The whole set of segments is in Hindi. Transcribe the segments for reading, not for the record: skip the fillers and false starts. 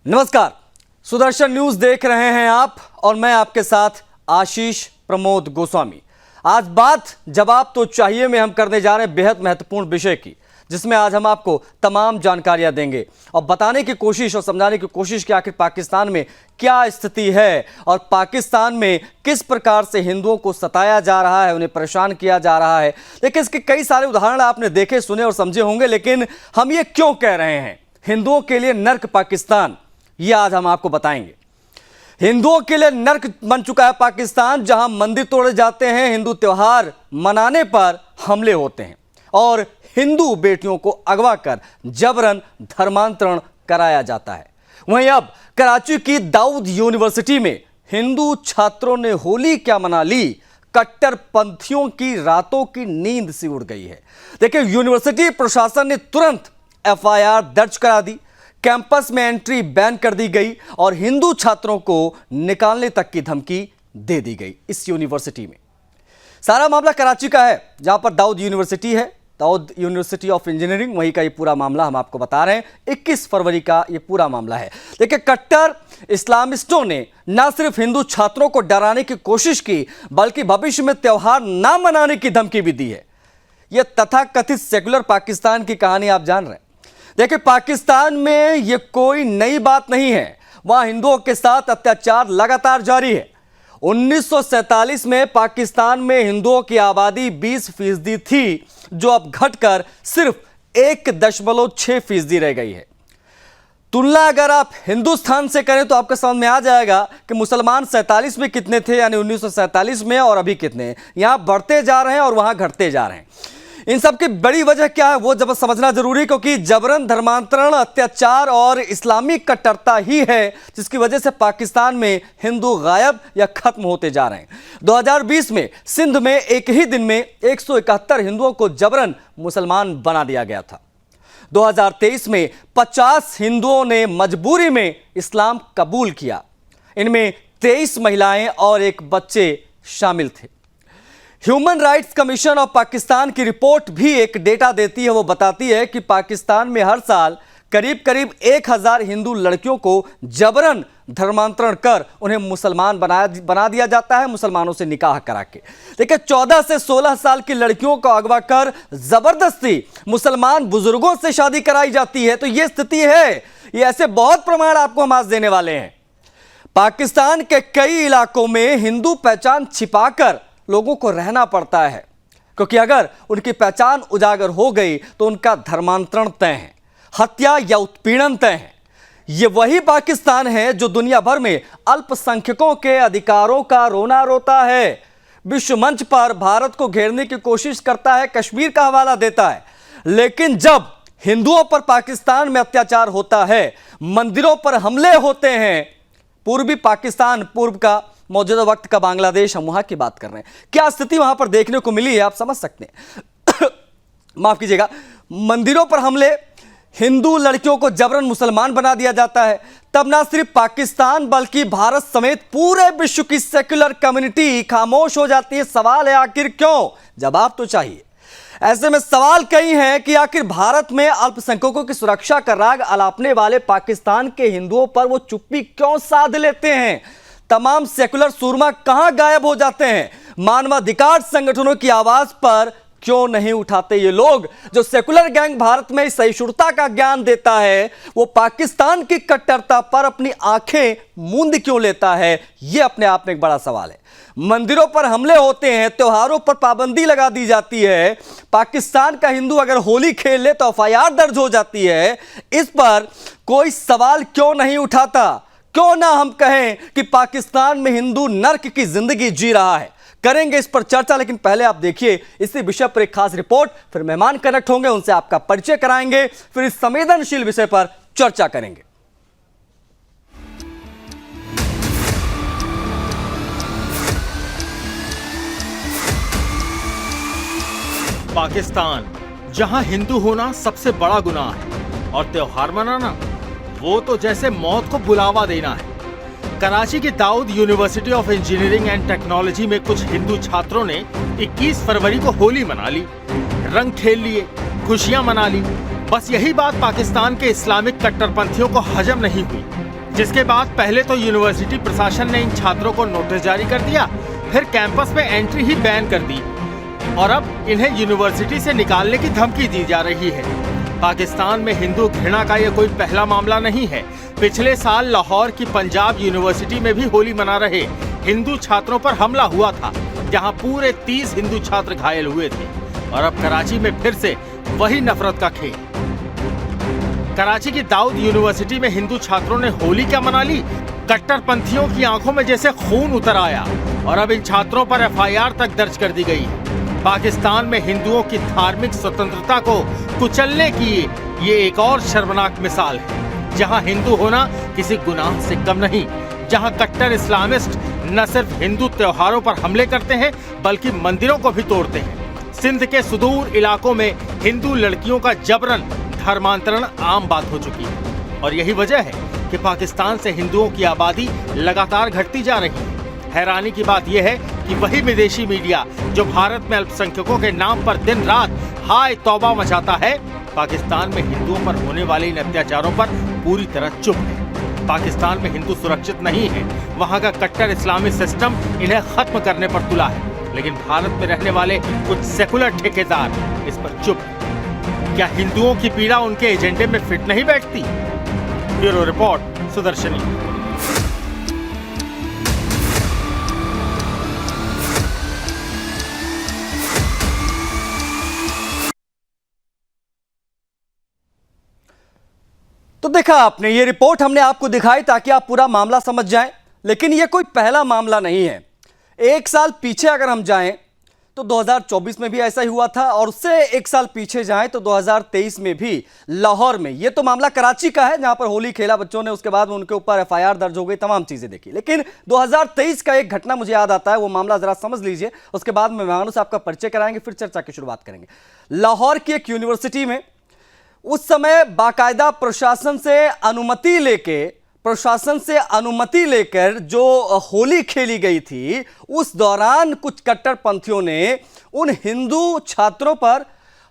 नमस्कार, सुदर्शन न्यूज देख रहे हैं आप और मैं आपके साथ आशीष प्रमोद गोस्वामी। आज बात जवाब तो चाहिए में हम करने जा रहे हैं बेहद महत्वपूर्ण विषय की, जिसमें आज हम आपको तमाम जानकारियां देंगे और बताने की कोशिश और समझाने की कोशिश कि आखिर पाकिस्तान में क्या स्थिति है और पाकिस्तान में किस प्रकार से हिंदुओं को सताया जा रहा है, उन्हें परेशान किया जा रहा है। लेकिन इसके कई सारे उदाहरण आपने देखे, सुने और समझे होंगे, लेकिन हम ये क्यों कह रहे हैं हिंदुओं के लिए नर्क पाकिस्तान, ये आज हम आपको बताएंगे। हिंदुओं के लिए नर्क बन चुका है पाकिस्तान, जहां मंदिर तोड़े जाते हैं, हिंदू त्योहार मनाने पर हमले होते हैं और हिंदू बेटियों को अगवा कर जबरन धर्मांतरण कराया जाता है। वहीं अब कराची की दाऊद यूनिवर्सिटी में हिंदू छात्रों ने होली क्या मना ली, कट्टरपंथियों की रातों की नींद सी उड़ गई है। देखिए, यूनिवर्सिटी प्रशासन ने तुरंत एफआईआर दर्ज करा दी, कैंपस में एंट्री बैन कर दी गई और हिंदू छात्रों को निकालने तक की धमकी दे दी गई। इस यूनिवर्सिटी में सारा मामला कराची का है, जहां पर दाऊद यूनिवर्सिटी है, दाऊद यूनिवर्सिटी ऑफ इंजीनियरिंग, वहीं का ये पूरा मामला हम आपको बता रहे हैं। 21 फरवरी का ये पूरा मामला है। देखिए, कट्टर इस्लामिस्टों ने न सिर्फ हिंदू छात्रों को डराने की कोशिश की, बल्कि भविष्य में त्योहार ना मनाने की धमकी भी दी है। यह तथाकथित सेकुलर पाकिस्तान की कहानी आप जान रहे हैं। देखिए, पाकिस्तान में यह कोई नई बात नहीं है, वहां हिंदुओं के साथ अत्याचार लगातार जारी है। 1947 में पाकिस्तान में हिंदुओं की आबादी 20% थी, जो अब घटकर सिर्फ 1.6% रह गई है। तुलना अगर आप हिंदुस्तान से करें तो आपको समझ में आ जाएगा कि मुसलमान 47 में कितने थे, यानी 1947 में, और अभी कितने। यहां बढ़ते जा रहे हैं और वहां घटते जा रहे हैं। इन सब की बड़ी वजह क्या है वो जब समझना जरूरी, क्योंकि जबरन धर्मांतरण, अत्याचार और इस्लामी कट्टरता ही है जिसकी वजह से पाकिस्तान में हिंदू गायब या खत्म होते जा रहे हैं। 2020 में सिंध में एक ही दिन में 171 हिंदुओं को जबरन मुसलमान बना दिया गया था। 2023 में 50 हिंदुओं ने मजबूरी में इस्लाम कबूल किया। इनमें 23 महिलाएं और एक बच्चे शामिल थे। Human rights commission of Pakistan की रिपोर्ट भी एक डेटा देती है। वो बताती है कि पाकिस्तान में हर साल करीब 1000 हिंदू लड़कियों को जबरन धर्मांतरण कर उन्हें मुसलमान बना दिया जाता है, मुसलमानों से निकाह करा के। देखिए, 14 से 16 साल की लड़कियों को अगवा कर जबरदस्ती मुसलमान बुजुर्गों से शादी कराई जाती है। तो यह स्थिति है। ये ऐसे बहुत प्रमाण आपको हम आज देने वाले हैं। पाकिस्तान के कई इलाकों में हिंदू पहचान छिपाकर लोगों को रहना पड़ता है, क्योंकि अगर उनकी पहचान उजागर हो गई तो उनका धर्मांतरण तय है, हत्या या उत्पीड़न तय है। यह वही पाकिस्तान है जो दुनिया भर में अल्पसंख्यकों के अधिकारों का रोना रोता है, विश्व मंच पर भारत को घेरने की कोशिश करता है, कश्मीर का हवाला देता है। लेकिन जब हिंदुओं पर पाकिस्तान में अत्याचार होता है, मंदिरों पर हमले होते हैं, पूर्वी पाकिस्तान, पूर्व का मौजूदा वक्त का बांग्लादेश, हम वहां की बात कर रहे हैं, क्या स्थिति वहां पर देखने को मिली है आप समझ सकते हैं। माफ कीजिएगा, मंदिरों पर हमले, हिंदू लड़कियों को जबरन मुसलमान बना दिया जाता है। तब ना सिर्फ पाकिस्तान बल्कि भारत समेत पूरे विश्व की सेक्युलर कम्युनिटी खामोश हो जाती है। सवाल है, आखिर क्यों? जवाब तो चाहिए। ऐसे में सवाल कई हैं कि आखिर भारत में अल्पसंख्यकों की सुरक्षा का राग अलापने वाले पाकिस्तान के हिंदुओं पर वो चुप्पी क्यों साध लेते हैं? तमाम सेकुलर सूरमा कहां गायब हो जाते हैं? मानवाधिकार संगठनों की आवाज पर क्यों नहीं उठाते ये लोग? जो सेकुलर गैंग भारत में सहिष्णुता का ज्ञान देता है, वो पाकिस्तान की कट्टरता पर अपनी आंखें मूंद क्यों लेता है? ये अपने आप में एक बड़ा सवाल है। मंदिरों पर हमले होते हैं, त्योहारों पर पाबंदी लगा दी जाती है। पाकिस्तान का हिंदू अगर होली खेल ले तो एफआईआर दर्ज हो जाती है। इस पर कोई सवाल क्यों नहीं उठाता? क्यों ना हम कहें कि पाकिस्तान में हिंदू नर्क की जिंदगी जी रहा है? करेंगे इस पर चर्चा, लेकिन पहले आप देखिए इसी विषय पर एक खास रिपोर्ट। फिर मेहमान कनेक्ट होंगे, उनसे आपका परिचय कराएंगे, फिर इस संवेदनशील विषय पर चर्चा करेंगे। पाकिस्तान, जहां हिंदू होना सबसे बड़ा गुनाह है और त्योहार मनाना वो तो जैसे मौत को बुलावा देना है। कराची की Dawood university of engineering and technology में कुछ हिंदू छात्रों ने 21 फरवरी को होली मना ली, रंग खेल लिए, खुशियां मना ली। बस यही बात पाकिस्तान के इस्लामिक कट्टरपंथियों को हजम नहीं हुई। जिसके बाद पहले तो यूनिवर्सिटी प्रशासन ने इन छात्रों को नोटिस जारी कर दिया, फिर कैंपस में एंट्री ही बैन कर दी और अब इन्हें यूनिवर्सिटी से निकालने की धमकी दी जा रही है। पाकिस्तान में हिंदू घृणा का यह कोई पहला मामला नहीं है। पिछले साल लाहौर की पंजाब यूनिवर्सिटी में भी होली मना रहे हिंदू छात्रों पर हमला हुआ था, जहां पूरे 30 हिंदू छात्र घायल हुए थे। और अब कराची में फिर से वही नफरत का खेल। कराची की दाऊद यूनिवर्सिटी में हिंदू छात्रों ने होली क्या मना ली? कट्टरपंथियों की आंखों में जैसे खून उतर आया और अब इन छात्रों पर एफआईआर तक दर्ज कर दी गई। पाकिस्तान में हिंदुओं की धार्मिक स्वतंत्रता को कुचलने की ये एक और शर्मनाक मिसाल है, जहां हिंदू होना किसी गुनाह से कम नहीं, जहां कट्टर इस्लामिस्ट न सिर्फ हिंदू त्योहारों पर हमले करते हैं बल्कि मंदिरों को भी तोड़ते हैं। सिंध के सुदूर इलाकों में हिंदू लड़कियों का जबरन धर्मांतरण आम बात हो चुकी है और यही वजह है कि पाकिस्तान से हिंदुओं की आबादी लगातार घटती जा रही है। हैरानी की बात यह है कि वही विदेशी मीडिया जो भारत में अल्पसंख्यकों के नाम पर दिन रात हाय तौबा मचाता है, पाकिस्तान में हिंदुओं पर होने वाले इन अत्याचारों पर पूरी तरह चुप है। पाकिस्तान में हिंदू सुरक्षित नहीं है, वहाँ का कट्टर इस्लामी सिस्टम इन्हें खत्म करने पर तुला है, लेकिन भारत में रहने वाले कुछ सेकुलर ठेकेदार इस पर चुप है। क्या हिंदुओं की पीड़ा उनके एजेंडे में फिट नहीं बैठती? Bureau report, Sudarshani. तो देखा आपने, ये रिपोर्ट हमने आपको दिखाई ताकि आप पूरा मामला समझ जाएं, लेकिन ये कोई पहला मामला नहीं है। एक साल पीछे अगर हम जाएं तो 2024 में भी ऐसा ही हुआ था और उससे एक साल पीछे जाएं तो 2023 में भी लाहौर में। ये तो मामला कराची का है जहां पर होली खेला बच्चों ने, उसके बाद उनके ऊपर एफआईआर दर्ज हो गई, तमाम चीजें देखी। लेकिन 2023 का एक घटना मुझे याद आता है, वो मामला जरा समझ लीजिए, उसके बाद मेहमानों से आपका परिचय कराएंगे, फिर चर्चा की शुरुआत करेंगे। लाहौर की एक यूनिवर्सिटी में उस समय बाकायदा प्रशासन से अनुमति लेकर जो होली खेली गई थी, उस दौरान कुछ कट्टरपंथियों ने उन हिंदू छात्रों पर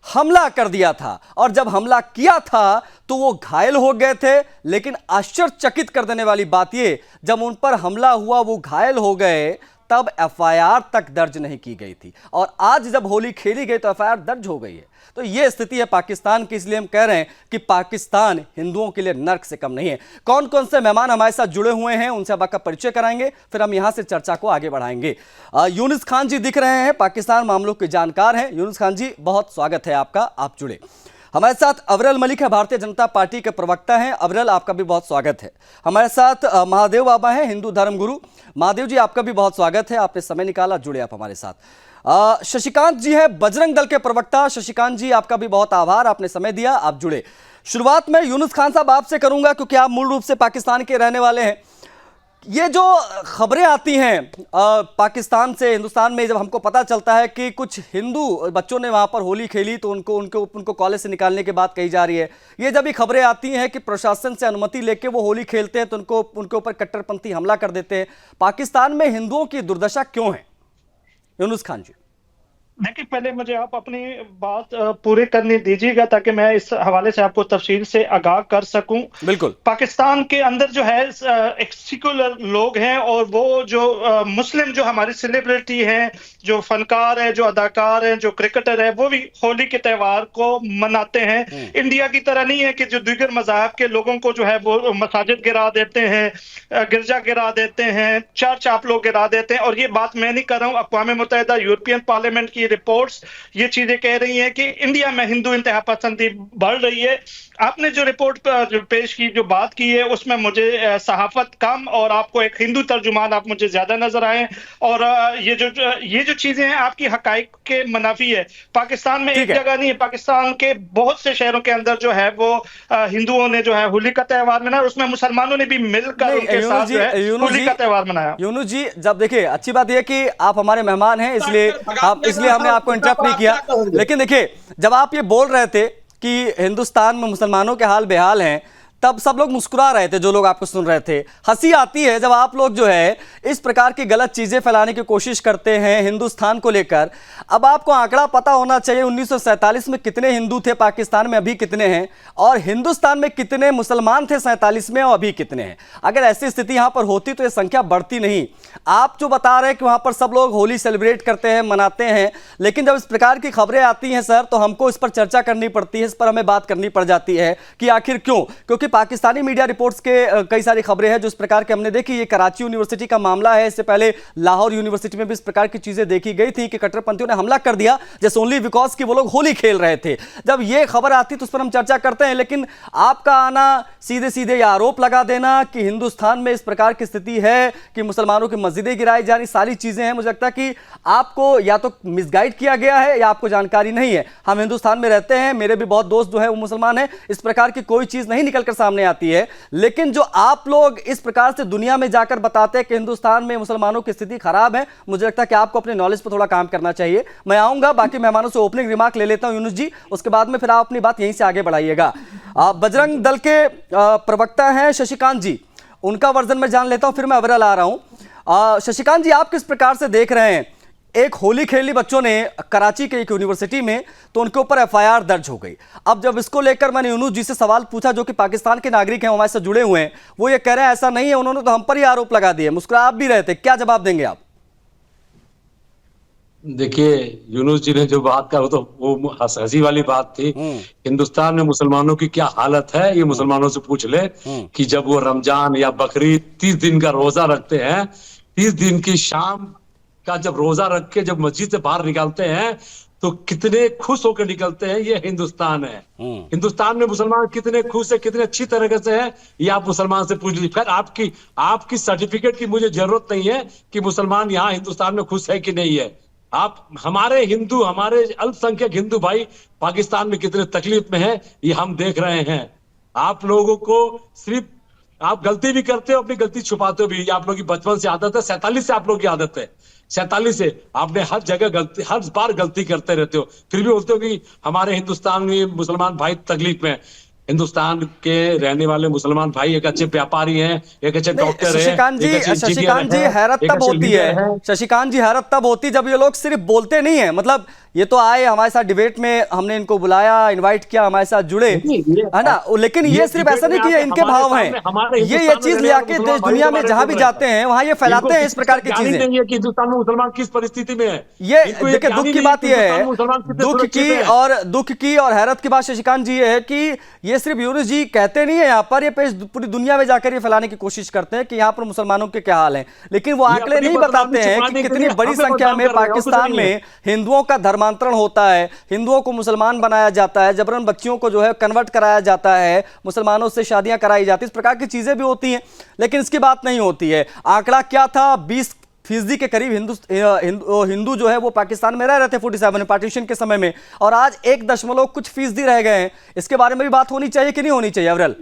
हमला कर दिया था और जब हमला किया था तो वो घायल हो गए थे। लेकिन आश्चर्यचकित कर देने वाली बात ये, जब उन पर हमला हुआ वो घायल हो गए तब एफआईआर तक दर्ज नहीं की गई थी और आज जब होली खेली गई तो एफआईआर दर्ज हो गई है। तो यह स्थिति है पाकिस्तान की, इसलिए हम कह रहे हैं कि पाकिस्तान हिंदुओं के लिए नर्क से कम नहीं है। कौन कौन से मेहमान हमारे साथ जुड़े हुए हैं उनसे अब आपका परिचय कराएंगे, फिर हम यहां से चर्चा को आगे बढ़ाएंगे। यूनुस खान जी दिख रहे हैं, पाकिस्तान मामलों के जानकार हैं। यूनुस खान जी, बहुत स्वागत है आपका, आप जुड़े। हमारे साथ अवरल मलिक है, भारतीय जनता पार्टी के प्रवक्ता हैं। अवरल, आपका भी बहुत स्वागत है। हमारे साथ महादेव बाबा हैं, हिंदू धर्मगुरु। महादेव जी, आपका भी बहुत स्वागत है, आपने समय निकाला, जुड़े आप हमारे साथ। शशिकांत जी है, बजरंग दल के प्रवक्ता। शशिकांत जी, आपका भी बहुत आभार, आपने समय दिया, आप जुड़े। शुरुआत में यूनुस खान साहब आपसे करूंगा क्योंकि आप मूल रूप से पाकिस्तान के रहने वाले हैं। ये जो खबरें आती हैं पाकिस्तान से हिंदुस्तान में, जब हमको पता चलता है कि कुछ हिंदू बच्चों ने वहाँ पर होली खेली तो उनको कॉलेज से निकालने की बात कही जा रही है। ये जब भी खबरें आती हैं कि प्रशासन से अनुमति लेके वो होली खेलते हैं तो उनके ऊपर कट्टरपंथी हमला कर देते हैं। पाकिस्तान में हिंदुओं की दुर्दशा क्यों है? यूनुस खान जी। देखिए, पहले मुझे आप अपनी बात पूरी करने दीजिएगा ताकि मैं इस हवाले से आपको तफसील से आगाह कर सकूं। बिल्कुल। पाकिस्तान के अंदर जो है एक सेकुलर लोग हैं और वो जो मुस्लिम जो हमारी सेलिब्रिटी हैं, जो फनकार हैं, जो अदाकार हैं, जो क्रिकेटर हैं, वो भी होली के त्यौहार को मनाते हैं। इंडिया की तरह नहीं है कि जो दीगर मज़ाहब के लोगों को जो है वो मसाजिद गिरा देते हैं, गिरजा गिरा देते हैं, चर्च आप लोग गिरा देते हैं। और ये बात मैं नहीं कर रहा हूँ, अक़वाम मुत्तहिदा, यूरोपियन पार्लियामेंट की रिपोर्ट्स ये चीजें कह रही हैं कि इंडिया में हिंदू इंतहा पसंदी बढ़ रही है। आपने जो रिपोर्ट पेश की, जो बात की है, उसमें मुझे सहाफत कम और आपको एक हिंदू तर्जुमान आप मुझे ज्यादा नजर आए। और ये जो चीजें हैं आपकी हकाइक के मुनाफी है। पाकिस्तान में एक जगह नहीं है, पाकिस्तान के बहुत से शहरों के अंदर जो है वो हिंदुओं ने जो है होली का त्यौहार मनाया, उसमें मुसलमानों ने भी मिलकर उनके साथ जो है होली का त्यौहार मनाया। यूनुस जी, जब देखिए, अच्छी बात यह कि आप हमारे मेहमान हैं, इसलिए हमने आपको इंटरप्ट नहीं किया। लेकिन देखिए, जब आप ये बोल रहे थे कि हिंदुस्तान में मुसलमानों के हाल बेहाल हैं, तब सब लोग मुस्कुरा रहे थे, जो लोग आपको सुन रहे थे। हंसी आती है जब आप लोग जो है इस प्रकार की गलत चीजें फैलाने की कोशिश करते हैं हिंदुस्तान को लेकर। अब आपको आंकड़ा पता होना चाहिए 1947 में कितने हिंदू थे, पाकिस्तान में अभी कितने हैं, और हिंदुस्तान में कितने मुसलमान थे 47 में और अभी कितने हैं। अगर ऐसी स्थिति यहां पर होती तो यह संख्या बढ़ती नहीं। आप जो बता रहे हैं कि वहां पर सब लोग होली सेलिब्रेट करते हैं, मनाते हैं, लेकिन जब इस प्रकार की खबरें आती हैं सर, तो हमको इस पर चर्चा करनी पड़ती है, इस पर हमें बात करनी पड़ जाती है कि आखिर क्यों। क्योंकि पाकिस्तानी मीडिया रिपोर्ट्स के कई सारी खबरें हैं जो इस प्रकार के हमने देखी। ये कराची यूनिवर्सिटी का मामला है, इससे पहले लाहौर यूनिवर्सिटी में भी इस प्रकार की चीजें देखी गई थी कि कट्टरपंथियों ने हमला कर दिया जस्ट ओनली बिकॉज कि वो लोग होली खेल रहे थे। जब ये खबर आती तो उस पर हम चर्चा करते हैं, लेकिन आपका आना सीधे सीधे ये आरोप लगा देना कि हिंदुस्तान में इस प्रकार की स्थिति है कि मुसलमानों की मस्जिदें गिराई जा रही, सारी चीजें हैं। मुझे लगता है कि आपको या तो मिसगाइड किया गया है या आपको जानकारी नहीं है। हम हिंदुस्तान में रहते हैं, मेरे भी बहुत दोस्त जो है वो मुसलमान है, इस प्रकार की कोई चीज नहीं निकलकर सामने आती है। लेकिन जो आप लोग इस प्रकार से दुनिया में जाकर बताते हैं कि हिंदुस्तान में मुसलमानों की स्थिति खराब है, मुझे लगता है कि आपको अपने नॉलेज पर थोड़ा काम करना चाहिए। मैं आऊंगा, बाकी मेहमानों से ओपनिंग रिमार्क ले लेता हूं यूनुस जी, उसके बाद में फिर आप अपनी बात यहीं से आगे बढ़ाइएगा। बजरंग दल के प्रवक्ता हैं शशिकांत जी, उनका वर्जन में जान लेता हूं, फिर मैं अवरल आ रहा हूं। शशिकांत जी, आप किस प्रकार से देख रहे हैं? एक होली खेली बच्चों ने कराची के एक यूनिवर्सिटी में, तो उनके ऊपर एफआईआर दर्ज हो गई। अब जब इसको लेकर मैंने यूनुस जी से सवाल पूछा, जो कि पाकिस्तान के नागरिक हैं, हमारे साथ जुड़े हुए हैं, वो ये कह रहे हैं ऐसा नहीं है, उन्होंने तो हम पर ही आरोप लगा दिए। मुस्कुरा आप भी रहे थे, क्या जवाब देंगे आप? देखिए, यूनुस जी ने जो बात कहा वो हंसी वाली बात थी। हिंदुस्तान में मुसलमानों की क्या हालत है ये मुसलमानों से पूछ ले कि जब वो रमजान या बकरीद 30 दिन का रोजा रखते हैं, 30 दिन की शाम का जब रोजा रख के जब मस्जिद से बाहर निकलते हैं तो कितने खुश होकर निकलते हैं। ये हिंदुस्तान है। हिंदुस्तान में मुसलमान कितने खुश है, कितने अच्छी तरीके से है, ये आप मुसलमान से पूछ लीजिए। खैर आपकी सर्टिफिकेट की मुझे जरूरत नहीं है कि मुसलमान यहाँ हिंदुस्तान में खुश है कि नहीं है। आप हमारे अल्पसंख्यक हिंदू भाई पाकिस्तान में कितने तकलीफ में है ये हम देख रहे हैं। आप लोगों को सिर्फ आप गलती भी करते हो, अपनी गलती छुपाते हो भी। आप लोगों की बचपन से आदत है, 47 से आप लोगों की आदत है, 47 से आपने हर जगह गलती, हर बार गलती करते रहते हो, फिर भी बोलते हो कि हमारे हिंदुस्तान में मुसलमान भाई तकलीफ में। हिंदुस्तान के रहने वाले मुसलमान भाई एक अच्छे व्यापारी हैं, एक अच्छे डॉक्टर हैं। शशिकांत जी, हैरत तब होती है, शशिकांत जी हैरत तब होती जब ये लोग सिर्फ बोलते नहीं है। मतलब ये तो आए हमारे साथ डिबेट में, हमने इनको बुलाया, इनवाइट किया, हमारे साथ जुड़े, है ना, लेकिन ये सिर्फ ऐसा नहीं कि इनके भाव हैं, ये चीज ले आके देश दुनिया में जहां भी जाते हैं वहां ये फैलाते हैं इस प्रकार की चीजें। हिंदुस्तान में मुसलमान किस परिस्थिति में है, ये देखिए दुख की बात यह है, दुख की और हैरत की बात शशिकांत जी है कि ये सिर्फ यूनुस जी कहते नहीं है यहाँ पर, ये पूरी दुनिया में जाकर ये फैलाने की कोशिश करते हैं कि यहाँ पर मुसलमानों के क्या हाल है, लेकिन वो आंकड़े नहीं बताते हैं कि कितनी बड़ी संख्या में पाकिस्तान में हिंदुओं का धर्मांतरण होता है, हिंदुओं को मुसलमान बनाया जाता है, जबरन बच्चियों को जो है कन्वर्ट कराया जाता है, मुसलमानों से शादियां कराई जाती है, इस प्रकार की चीजें भी होती हैं, लेकिन इसकी बात नहीं होती है। आंकड़ा क्या था? 20% के करीब हिंदू जो है वो पाकिस्तान में रह रहे थे 47 पार्टीशन के समय में, और आज 1 कुछ फीसदी रह गए हैं। इसके बारे में भी बात होनी चाहिए कि नहीं होनी चाहिए अवरल?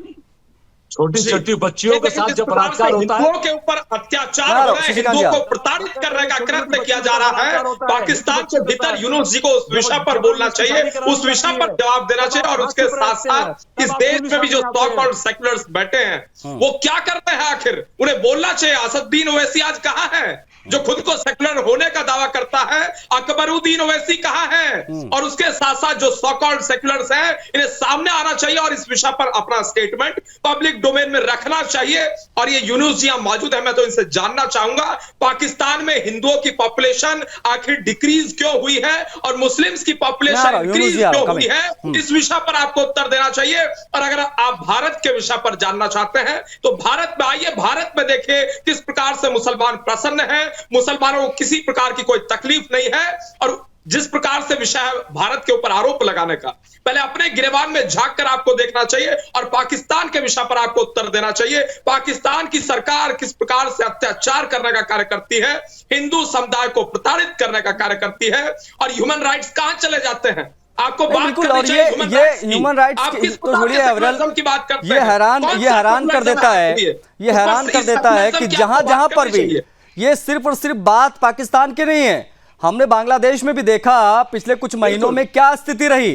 छोटी छोटी बच्चियों के साथ जब बलात्कार होता है, हिंदुओं के ऊपर अत्याचार हो रहा है, हिंदुओं को प्रताड़ित करने का कृत्य किया जा रहा है, पाकिस्तान के भीतर यूनुस जी को उस विषय पर बोलना चाहिए, उस विषय पर जवाब देना चाहिए। और उसके साथ साथ इस देश में भी जो सो कॉल्ड सेक्युलर्स बैठे हैं वो क्या कर रहे हैं, आखिर उन्हें बोलना चाहिए। असदुद्दीन ओवैसी आज कहां है जो खुद को सेक्युलर होने का दावा करता है? अकबरुद्दीन ओवैसी कहां है? और उसके साथ साथ जो सो कॉल्ड सेक्युलर्स हैं इन्हें सामने आना चाहिए और इस विषय पर अपना स्टेटमेंट पब्लिक डोमेन में रखना चाहिए। और ये यूनुस जी यहां मौजूद है, मैं तो इनसे जानना चाहूंगा पाकिस्तान में हिंदुओं की पॉपुलेशन आखिर डिक्रीज क्यों हुई है और मुस्लिम्स की पॉपुलेशन इंक्रीज क्यों हुई है, इस विषय पर आपको उत्तर देना चाहिए। और अगर आप भारत के विषय पर जानना चाहते हैं तो भारत में आइए, भारत में देखिए किस प्रकार से मुसलमान प्रसन्न है, मुसलमानों को किसी प्रकार की कोई तकलीफ नहीं है। और जिस प्रकार से विषय है भारत के ऊपर आरोप लगाने का, पहले अपने गिरेबान में झांक कर आपको देखना चाहिए और पाकिस्तान के विषय पर आपको उत्तर देना चाहिए। पाकिस्तान की सरकार किस प्रकार से अत्याचार करने का कार्य करती है, हिंदू समुदाय को प्रताड़ित करने का कार्य करती है, और ह्यूमन राइट्स कहां चले जाते हैं। आपको बात करनी चाहिए ह्यूमन राइट्स तो छोड़िए अवरल, ये हैरान कर देता है, ये हैरान कर देता है कि जहां पर भी ये सिर्फ और सिर्फ बात पाकिस्तान की नहीं है। हमने बांग्लादेश में भी देखा पिछले कुछ महीनों में क्या स्थिति रही।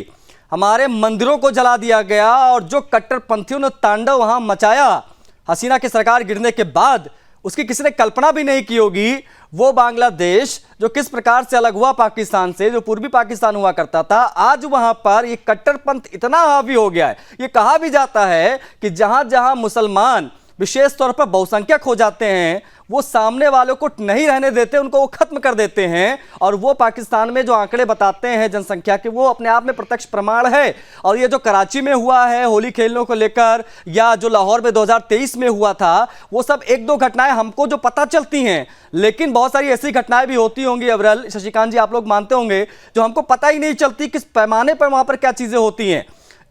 हमारे मंदिरों को जला दिया गया और जो कट्टरपंथियों ने तांडव वहां मचाया हसीना की सरकार गिरने के बाद, उसकी किसी ने कल्पना भी नहीं की होगी। वो बांग्लादेश जो किस प्रकार से अलग हुआ पाकिस्तान से, जो पूर्वी पाकिस्तान हुआ करता था, आज वहां पर ये कट्टरपंथ इतना हावी हो गया है। ये कहा भी जाता है कि जहां जहां मुसलमान विशेष तौर पर बहुसंख्यक हो जाते हैं, वो सामने वालों को नहीं रहने देते, उनको वो खत्म कर देते हैं। और वो पाकिस्तान में जो आंकड़े बताते हैं जनसंख्या के, वो अपने आप में प्रत्यक्ष प्रमाण है। और ये जो कराची में हुआ है होली खेलने को लेकर, या जो लाहौर में 2023 में हुआ था, वो सब एक दो घटनाएं हमको जो पता चलती हैं, लेकिन बहुत सारी ऐसी घटनाएं भी होती होंगी अवरल, शशिकांत जी आप लोग मानते होंगे, जो हमको पता ही नहीं चलती किस पैमाने पर वहां पर क्या चीजें होती हैं।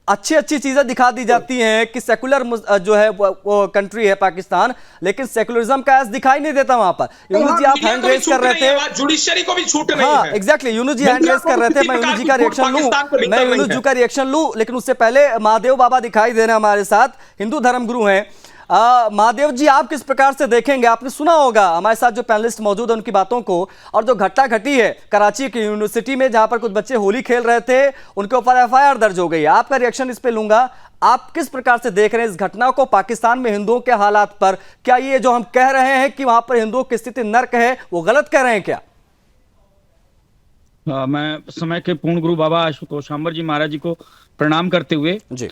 अच्छी अच्छी चीजें दिखा दी जाती हैं कि सेकुलर जो है वो कंट्री है पाकिस्तान, लेकिन सेकुलरिज्म का ऐसा दिखाई नहीं देता वहां पर। यूनुस जी आप हैंड रेज कर रहे थे, जुडिशरी को भी छूट नहीं हाँ है। एग्जैक्टली, यूनुस जी हैंड रेज कर रहे थे, मैं यूनुस जी का रिएक्शन लूं, मैं यूनुस जी का रिएक्शन लूं, लेकिन उससे पहले महादेव बाबा दिखाई दे रहे हैं हमारे साथ, हिंदू धर्मगुरु हैं। महादेव जी आप किस प्रकार से देखेंगे? आपने सुना होगा हमारे साथ जो पैनलिस्ट मौजूद है उनकी बातों को, और जो घटना घटी है कराची की यूनिवर्सिटी में जहां पर कुछ बच्चे होली खेल रहे थे, उनके ऊपर एफआईआर दर्ज हो गई है। आपका रिएक्शन इस पे लूंगा। आप किस प्रकार से देख रहे हैं इस घटना को, पाकिस्तान में हिंदुओं के हालात पर? क्या ये जो हम कह रहे हैं कि वहां पर हिंदुओं की स्थिति नर्क है, वो गलत कह रहे हैं क्या? मैं समय के पूर्ण गुरु बाबा आशुतोष शाम्बर जी महाराज जी को प्रणाम करते हुए, जी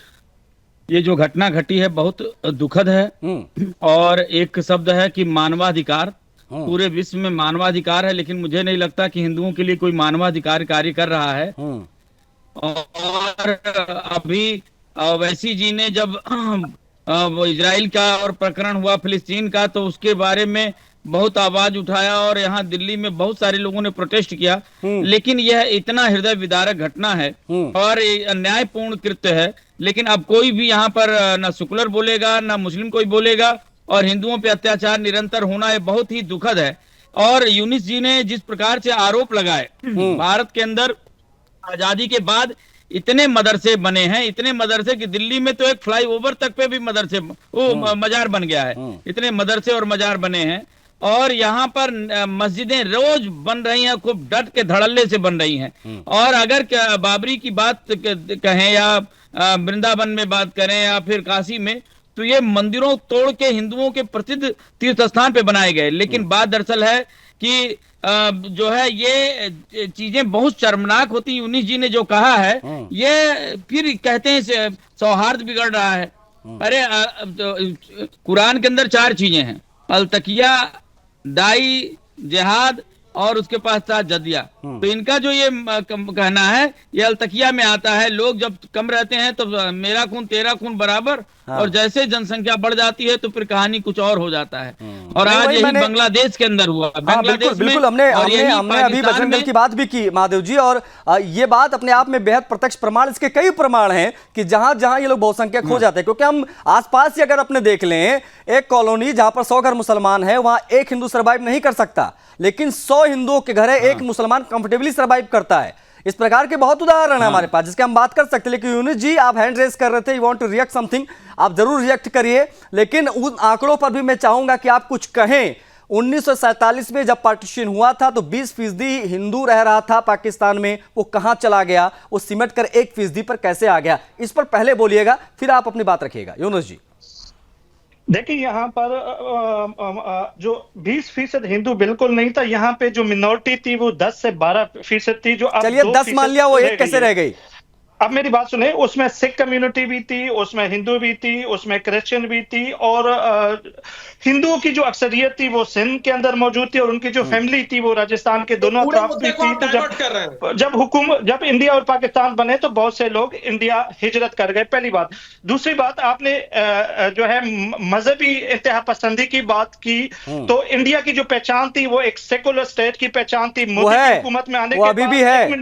ये जो घटना घटी है बहुत दुखद है। और एक शब्द है कि मानवाधिकार, पूरे विश्व में मानवाधिकार है, लेकिन मुझे नहीं लगता कि हिंदुओं के लिए कोई मानवाधिकार कार्य कर रहा है। और अभी वैसी जी ने जब इजराइल का और प्रकरण हुआ फिलिस्तीन का, तो उसके बारे में बहुत आवाज उठाया और यहाँ दिल्ली में बहुत सारे लोगों ने प्रोटेस्ट किया। लेकिन यह इतना हृदय विदारक घटना है और अन्यायपूर्ण कृत्य है, लेकिन अब कोई भी यहाँ पर न सेकुलर बोलेगा न मुस्लिम कोई बोलेगा, और हिंदुओं पे अत्याचार निरंतर होना ये बहुत ही दुखद है। और यूनिस जी ने जिस प्रकार से आरोप लगाए, भारत के अंदर आजादी के बाद इतने मदरसे बने हैं, इतने मदरसे कि दिल्ली में तो एक फ्लाईओवर तक पे भी मदरसे वो मजार बन गया है, इतने मदरसे और मजार बने हैं। और यहाँ पर मस्जिदें रोज बन रही हैं, खूब डट के धड़ल्ले से बन रही हैं। और अगर बाबरी की बात कहें या वृंदावन में बात करें या फिर काशी में, तो ये मंदिरों तोड़ के हिंदुओं के प्रसिद्ध तीर्थ स्थान पे बनाए गए। लेकिन बात दरअसल है कि जो है ये चीजें बहुत शर्मनाक होती। यूनिस जी ने जो कहा है, ये फिर कहते हैं सौहार्द बिगड़ रहा है। अरे कुरान के अंदर 4 चीजें हैं, अलतकिया, दाई, जिहाद और उसके पास था जदिया। तो इनका जो ये कहना है, ये अलतकिया में आता है। लोग जब कम रहते हैं तो मेरा खून तेरा खून बराबर, और जैसे जनसंख्या बढ़ जाती है तो फिर कहानी कुछ और हो जाता है। और आज यही बांग्लादेश के अंदर हुआ। बांग्लादेश बिल्कुल हमने अभी बजरंग दल की बात भी की महादेव जी, और ये बात अपने आप में बेहद प्रत्यक्ष प्रमाण, इसके कई प्रमाण हैं कि जहां जहां ये लोग बहुसंख्यक हो जाते हैं। क्योंकि हम आसपास ही अगर अपने देख लें, एक कॉलोनी जहां पर 100 घर मुसलमान है, वहां एक हिंदू सर्वाइव नहीं कर सकता, लेकिन 100 हिंदुओं के घर है, एक मुसलमान कंफर्टेबली सर्वाइव करता है। इस प्रकार के बहुत उदाहरण है हमारे पास जिसके हम बात कर सकते हैं। लेकिन यूनिस जी आप हैंड रेज कर रहे थे, you want to react something, आप जरूर रिएक्ट करिए, लेकिन उन आंकड़ों पर भी मैं चाहूंगा कि आप कुछ कहें। 1947 में जब पार्टीशन हुआ था तो 20% हिंदू रह रहा था पाकिस्तान में, वो कहां चला गया, वो सिमट कर 1% पर कैसे आ गया? इस पर पहले बोलिएगा, फिर आप अपनी बात रखिएगा। यूनुस जी देखिए, यहाँ पर जो 20% हिंदू बिल्कुल नहीं था। यहाँ पे जो मिनोरिटी थी वो 10 से 12% थी। जो चलिए 10 मान लिया, वो 1 कैसे रह गई? अब मेरी बात सुने, उसमें सिख कम्युनिटी भी थी, उसमें हिंदू भी थी, उसमें क्रिश्चियन भी थी, और हिंदुओं की जो अक्सरियत थी वो सिंध के अंदर मौजूद थी, और उनकी जो फैमिली थी वो राजस्थान के दोनों तरफ भी थी। तो जब इंडिया और पाकिस्तान बने तो बहुत से लोग इंडिया हिजरत कर गए, पहली बात। दूसरी बात, आपने जो है मजहबी इंतहा पसंदी की बात की, तो इंडिया की जो पहचान थी वो एक सेकुलर स्टेट की पहचान थी। मोदी की हुकूमत में आने के बाद,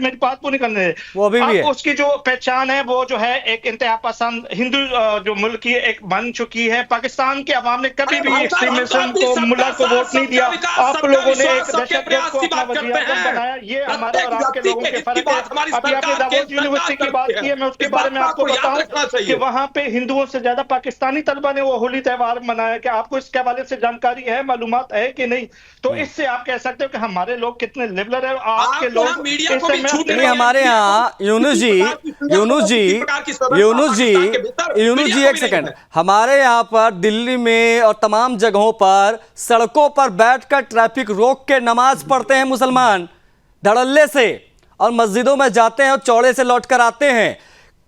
मेरी बात पूरी करने दे, वो अभी भी है। उसकी जो पहचान है वो जो है एक इंतहा पसंद हिंदू जो मुल्क की एक बन चुकी है। पाकिस्तान के अवाम ने कभी भी एक्सट्रीमिज्म को, मुल्ला को वोट नहीं दिया। आप लोगों ने एक दहशतगर्द को अपना वज़ीर-ए-आज़म बनाया। ये हमारे और आपके लोगों के फर्क है। अभी आपने दावोस यूनिवर्सिटी की बात की है, मैं उसके बारे में आपको बताऊं कि वहां पे हिंदुओं से ज्यादा पाकिस्तानी तलबा ने वो होली त्योहार मनाया। कि आपको इसके हवाले से जानकारी है, मालूमात है कि नहीं? तो इससे आप कह सकते हो कि हमारे लोग कितने लिबरल है। आपके लोग हमारे यहाँ यूनुस जी यूनुस जी, एक सेकंड, हमारे यहाँ पर दिल्ली में और तमाम जगहों पर सड़कों पर बैठकर ट्रैफिक रोक के नमाज पढ़ते हैं मुसलमान धड़ल्ले से, और मस्जिदों में जाते हैं और चौड़े से लौटकर आते हैं।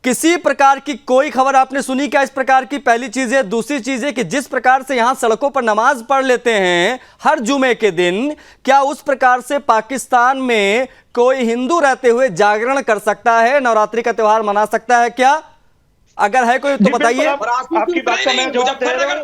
किसी प्रकार की कोई खबर आपने सुनी क्या इस प्रकार की? पहली चीज है। दूसरी चीज है कि जिस प्रकार से यहां सड़कों पर नमाज पढ़ लेते हैं हर जुमे के दिन, क्या उस प्रकार से पाकिस्तान में कोई हिंदू रहते हुए जागरण कर सकता है, नवरात्रि का त्योहार मना सकता है क्या? अगर है कोई तो बताइए। आपकी बात का मैं जवाब दे रहा हूं।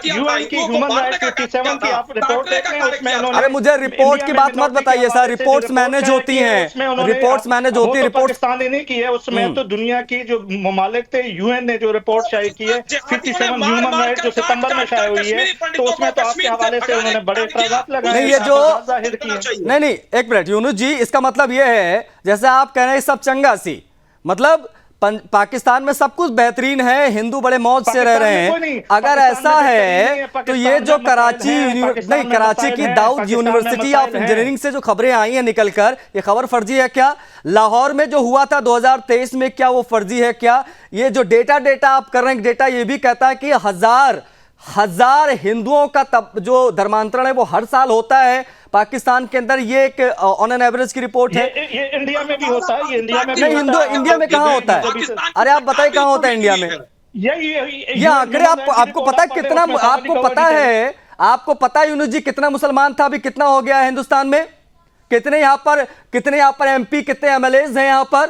यूएन की ह्यूमन राइट्स 57 की आप रिपोर्ट देख रहे हैं, उसमें उन्होंने, अरे मुझे रिपोर्ट की बात मत बताइए सर, रिपोर्ट्स मैनेज होती हैं, रिपोर्ट्स मैनेज होती है। रिपोर्ट पाकिस्तान ने नहीं की है, उसमें तो दुनिया की जो ममालिक थे, यूएन ने जो रिपोर्ट शाये की है 57 ह्यूमन राइट्स जो सितंबर में शाये हुई है, तो उसमें तो आपके हवाले से उन्होंने बड़े इतराज़ात लगाए। नहीं, ये जो जाहिर किए। नहीं, एक मिनट यूनुस जी, इसका मतलब ये है जैसे आप कह रहे हैं सब चंगा सी, मतलब पाकिस्तान में सब कुछ बेहतरीन है, हिंदू बड़े मौज से रह रहे हैं। अगर ऐसा है तो ये जो कराची की दाऊद यूनिवर्सिटी ऑफ इंजीनियरिंग से जो खबरें आई हैं निकलकर, ये खबर फर्जी है क्या? लाहौर में जो हुआ था 2023 में, क्या वो फर्जी है क्या? ये जो डेटा आप कर रहे हैं, डेटा ये भी कहता है कि हजार हिंदुओं का जो धर्मांतरण है वो हर साल होता है पाकिस्तान के अंदर। ये एक ऑन एन एवरेज की रिपोर्ट है। ये इंडिया में भी होता है, ये इंडिया में भी नहीं, इंडिया में कहां होता है? अरे आप बताइए कहां होता है इंडिया में? ये आंकड़े आपको पता है कितना? आपको पता है यूनुस जी कितना मुसलमान था, अभी कितना हो गया है हिंदुस्तान में? कितने यहाँ पर एमपी, कितने एमएलएज हैं यहाँ पर,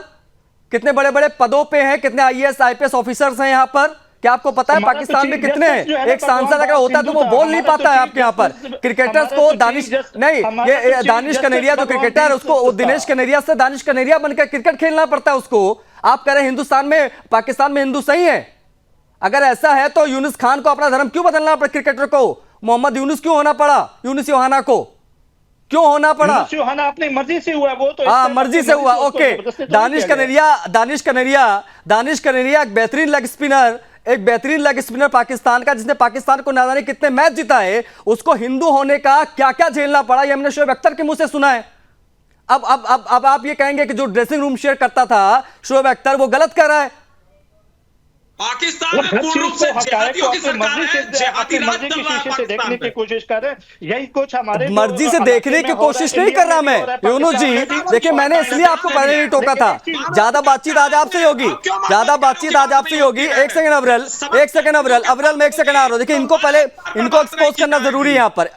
कितने बड़े बड़े पदों पे हैं, कितने आईएएस आईपीएस ऑफिसर्स हैं यहाँ पर? क्या आपको पता है पाकिस्तान में कितने हैं? एक सांसद अगर होता तो वो बोल नहीं पाता है आपके यहाँ पर। क्रिकेटर्स को ये दानिश कनेरिया जो क्रिकेटर है, उसको दिनेश कनेरिया से दानिश कनेरिया बनकर क्रिकेट खेलना पड़ता है उसको। आप कह रहे हैं हिंदुस्तान में, पाकिस्तान में हिंदू सही है? अगर ऐसा है तो यूनुस खान को अपना धर्म क्यों बदलना पड़ा? क्रिकेटर को मोहम्मद यूनुस क्यों होना पड़ा? यूनुस योहाना को क्यों होना पड़ा? अपनी मर्जी से हुआ, वो तो हाँ मर्जी से हुआ। ओके, दानिश कनेरिया एक बेहतरीन लेग स्पिनर पाकिस्तान का, जिसने पाकिस्तान को ना जाने कितने मैच जिता है, उसको हिंदू होने का क्या क्या झेलना पड़ा, ये हमने शोएब अख्तर के मुंह से सुना है। अब आप ये कहेंगे कि जो ड्रेसिंग रूम शेयर करता था शोएब अख्तर, वो गलत कर रहा है? पाकिस्तान में पूर्ण रूप से जिहादियों की सरकार है, जिहादी राज चल रहा है देखने की कोशिश कर रहे हैं। यही कुछ हमारे मर्जी से देखने की कोशिश नहीं कर रहा मैं यूनुस जी। देखिए मैंने इसलिए आपको पहले नहीं टोका था। ज्यादा बातचीत आज आपसे होगी, एक सेकंड अब्रल में एक सेकंड आ रहा हूं। देखिए इनको एक्सपोज करना जरूरी है यहाँ पर,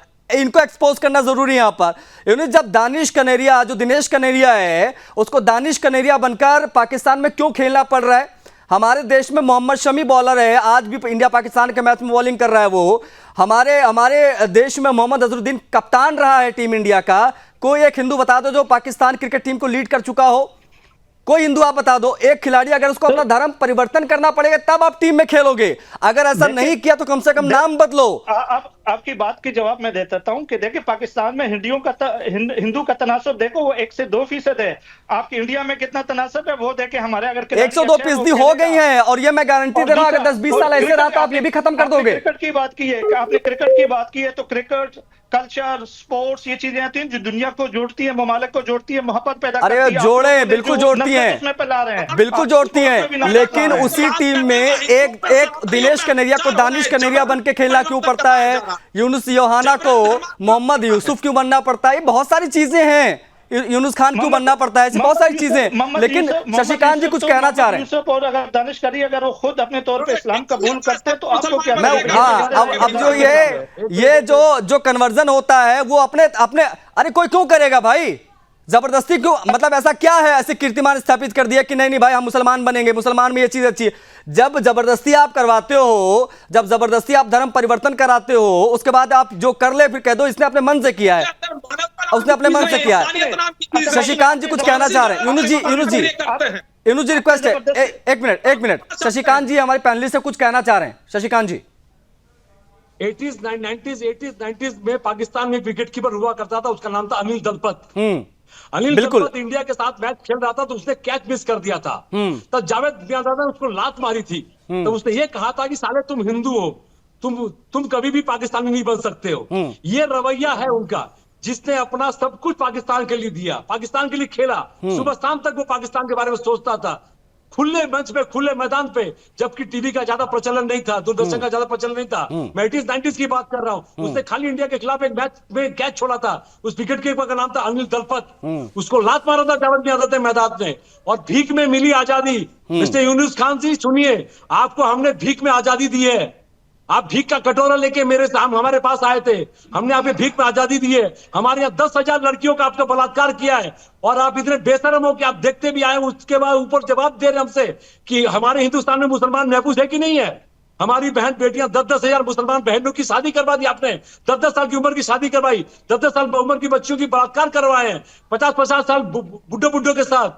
यहाँ पर। जब दानिश कनेरिया, जो दिनेश कनेरिया है, उसको दानिश कनेरिया बनकर पाकिस्तान में क्यों खेलना पड़ रहा है? हमारे देश में मोहम्मद शमी बॉलर है, आज भी इंडिया पाकिस्तान के मैच में बॉलिंग कर रहा है वो। हमारे देश में मोहम्मद अजहरुद्दीन कप्तान रहा है टीम इंडिया का। कोई एक हिंदू बता दो जो पाकिस्तान क्रिकेट टीम को लीड कर चुका हो, कोई हिंदू आप बता दो। एक खिलाड़ी अगर उसको अपना धर्म परिवर्तन करना पड़ेगा तब आप टीम में खेलोगे, अगर ऐसा नहीं किया तो कम से कम नाम बदलो। आपकी बात के जवाब मैं दे देता हूं कि देखिए पाकिस्तान में हिंदू का तनासब देखो, वो 1 से 2% है। आपकी इंडिया में कितना तनासब है वो देखे। हमारे अगर 102% हो गई है, और ये मैं गारंटी दे रहा हूं अगर 10-20 साल ऐसे रहा तो आप ये भी खत्म कर दोगे। क्रिकेट की बात की है, आपने क्रिकेट की बात की है, तो क्रिकेट, कल्चर, स्पोर्ट्स, ये चीजें आती हैं जो दुनिया को जोड़ती है, ममालिक को जोड़ती है, मोहब्बत पैदा करती है। अरे जोड़े, बिल्कुल जोड़ती हैं, बिल्कुल जोड़ती हैं, लेकिन उसी टीम में एक दिनेश कनेरिया को दानिश कनेरिया बन के खेलना क्यों पड़ता है? यूनुस योहाना को मोहम्मद यूसुफ क्यों बनना पड़ता है? बहुत सारी चीजें हैं। यूनुस खान क्यों बनना पड़ता है? बहुत सारी चीजें। लेकिन शशिकांत जी कुछ कहना चाह रहे हैं। और अगर दानिश कनेरिया अगर वो खुद अपने तौर पे इस्लाम कबूल करते हैं तो आपको क्या? अब जो ये जो कन्वर्जन होता है वो अपने अरे कोई क्यों करेगा भाई? जबरदस्ती क्यों? मतलब ऐसा क्या है, ऐसे कीर्तिमान स्थापित कर दिया कि नहीं भाई हम मुसलमान बनेंगे, मुसलमान में ये चीज अच्छी है। जब जबरदस्ती आप करवाते हो, जब जबरदस्ती आप धर्म परिवर्तन कराते हो, उसके बाद आप जो कर ले फिर कह दो इसने अपने मन से किया है, उसने अपने मन से किया है। शशिकांत जी कुछ कहना चाह रहे हैं। यूनुस जी रिक्वेस्ट है, एक मिनट शशिकांत जी हमारे पैनलिस्ट से कुछ कहना चाह रहे हैं। शशिकांत जी, 80s 90s में पाकिस्तान में विकेट कीपर हुआ करता था, उसका नाम था अनिल दलपत। अनिल दलपत इंडिया के साथ मैच खेल रहा था तो उसने कैच मिस कर दिया था। तब जावेद मियांदाद ने उसको लात मारी थी, तो उसने ये कहा था कि साले तुम हिंदू हो, तुम कभी भी पाकिस्तानी नहीं बन सकते हो। ये रवैया है उनका। जिसने अपना सब कुछ पाकिस्तान के लिए दिया, पाकिस्तान के लिए खेला, सुबह शाम तक वो पाकिस्तान के बारे में सोचता था, खुले मंच पे, खुले मैदान पे, जबकि टीवी का ज्यादा प्रचलन नहीं था, दूरदर्शन का ज्यादा प्रचलन नहीं था। मैं 80s 90s की बात कर रहा हूँ। उसने खाली इंडिया के खिलाफ एक मैच में कैच छोड़ा था, उस विकेट कीपर का नाम था अनिल दलपत, उसको लात मारा था जावेद मियां ने मैदान में, और भीख में मिली आजादी। मिस्टर यूनुस खान जी सुनिए, आपको हमने भीख में आजादी दी है। आप भीख का कटोरा लेके हमारे पास आए थे, हमने आपको भीख में आजादी दी है। हमारे यहाँ 10,000 लड़कियों का आपने बलात्कार किया है, और आप इतने बेशरम हो कि आप देखते भी आए, उसके बाद ऊपर जवाब दे रहे हमसे कि हमारे हिंदुस्तान में मुसलमान महफूज है कि नहीं है। हमारी बहन बेटियां 10-10 हजार मुसलमान बहनों की शादी करवा दी आपने, 10-10 साल की उम्र की शादी करवाई, 10-10 साल उम्र की बच्चियों की बलात्कार करवाए हैं, 50-50 साल बुड्ढों के साथ।